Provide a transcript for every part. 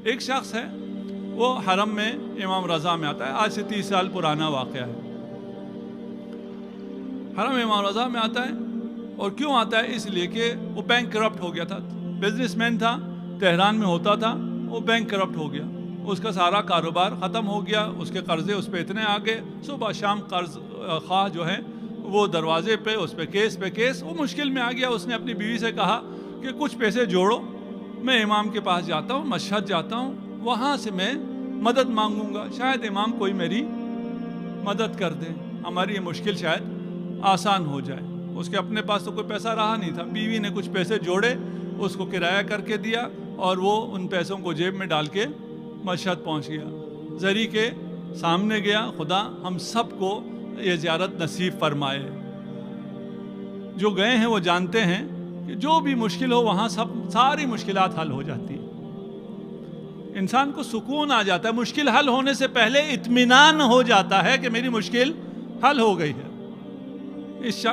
ایک شخص ہے، وہ حرم میں امام رضا میں آتا ہے، آج سے 30 سال پرانا واقعہ ہے۔ حرم امام رضا میں آتا ہے، اور کیوں آتا ہے؟ اس لیے کہ وہ بینک کرپٹ ہو گیا تھا، بزنس مین تھا، تہران میں ہوتا تھا، وہ بینک کرپٹ ہو گیا، اس کا سارا کاروبار ختم ہو گیا، اس کے قرضے اس پہ اتنے آ گئے، صبح شام قرض خواہ جو ہیں وہ دروازے پہ، اس پہ کیس، وہ مشکل میں آ گیا۔ اس نے اپنی بیوی سے کہا کہ کچھ پیسے جوڑو، میں امام کے پاس جاتا ہوں، مشہد جاتا ہوں، وہاں سے میں مدد مانگوں گا، شاید امام کوئی میری مدد کر دیں، ہماری یہ مشکل شاید آسان ہو جائے۔ اس کے اپنے پاس تو کوئی پیسہ رہا نہیں تھا، بیوی نے کچھ پیسے جوڑے، اس کو کرایہ کر کے دیا، اور وہ ان پیسوں کو جیب میں ڈال کے مشہد پہنچ گیا۔ زری کے سامنے گیا، خدا ہم سب کو یہ زیارت نصیب فرمائے۔ جو گئے ہیں وہ جانتے ہیں کہ جو بھی مشکل ہو وہاں ساری مشکلات حل ہو جاتی ہیں، انسان کو سکون آ جاتا ہے، مشکل حل ہونے سے پہلے اطمینان ہو جاتا ہے کہ میری مشکل حل ہو گئی ہے۔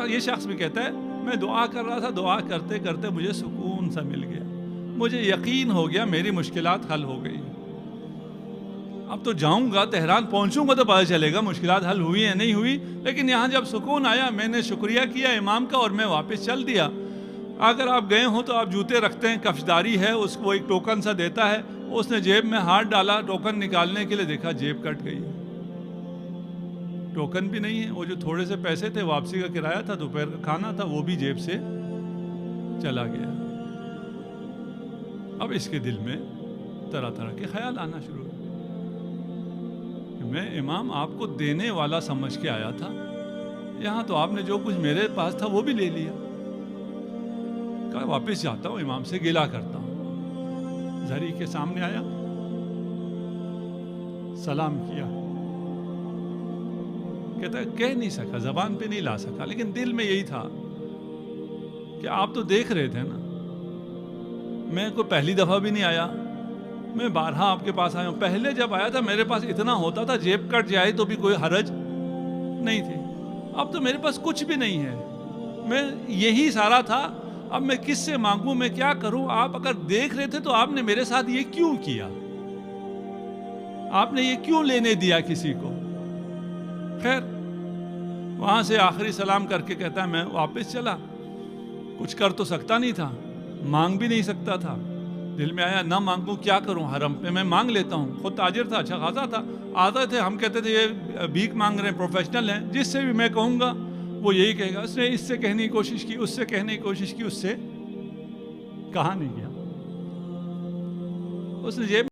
یہ شخص بھی کہتا ہے، میں دعا کر رہا تھا، دعا کرتے کرتے مجھے سکون سا مل گیا، مجھے یقین ہو گیا میری مشکلات حل ہو گئی۔ اب تو جاؤں گا، تہران پہنچوں گا تو پتہ چلے گا مشکلات حل ہوئی ہیں نہیں ہوئی، لیکن یہاں جب سکون آیا، میں نے شکریہ کیا امام کا اور میں واپس چل دیا۔ اگر آپ گئے ہوں تو آپ جوتے رکھتے ہیں، کفشداری ہے، اس کو ایک ٹوکن سا دیتا ہے، اس نے جیب میں ہاتھ ڈالا ٹوکن نکالنے کے لیے، دیکھا جیب کٹ گئی، ٹوکن بھی نہیں ہے، وہ جو تھوڑے سے پیسے تھے، واپسی کا کرایہ تھا، دوپہر کا کھانا تھا، وہ بھی جیب سے چلا گیا۔ اب اس کے دل میں طرح طرح کے خیال آنا شروع ہوئے، میں امام آپ کو دینے والا سمجھ کے آیا تھا، یہاں تو آپ نے جو کچھ میرے پاس تھا وہ بھی لے لیا۔ کہا واپس جاتا ہوں، امام سے گلہ کرتا ہوں۔ زری کے سامنے آیا، سلام کیا، کہتا ہے کہہ نہیں سکا، زبان پہ نہیں لا سکا، لیکن دل میں یہی تھا کہ آپ تو دیکھ رہے تھے نا، میں کوئی پہلی دفعہ بھی نہیں آیا، میں بارہا آپ کے پاس آیا ہوں، پہلے جب آیا تھا میرے پاس اتنا ہوتا تھا، جیب کٹ جائے تو بھی کوئی حرج نہیں تھی، اب تو میرے پاس کچھ بھی نہیں ہے، میں یہی سارا تھا، اب میں کس سے مانگوں، میں کیا کروں؟ آپ اگر دیکھ رہے تھے تو آپ نے میرے ساتھ یہ کیوں کیا؟ آپ نے یہ کیوں لینے دیا کسی کو؟ خیر، وہاں سے آخری سلام کر کے کہتا ہے میں واپس چلا، کچھ کر تو سکتا نہیں تھا، مانگ بھی نہیں سکتا تھا، دل میں آیا نہ مانگوں کیا کروں، حرم پہ میں مانگ لیتا ہوں، خود تاجر تھا، اچھا خاصا تھا، آتے تھے، ہم کہتے تھے یہ بھیک مانگ رہے ہیں، پروفیشنل ہیں، جس سے بھی میں کہوں گا وہ یہی کہے گا۔ اس نے اس سے کہنے کی کوشش کی، اس سے کہنے کی کوشش کی، اس سے کہا نہیں گیا، اس نے جیب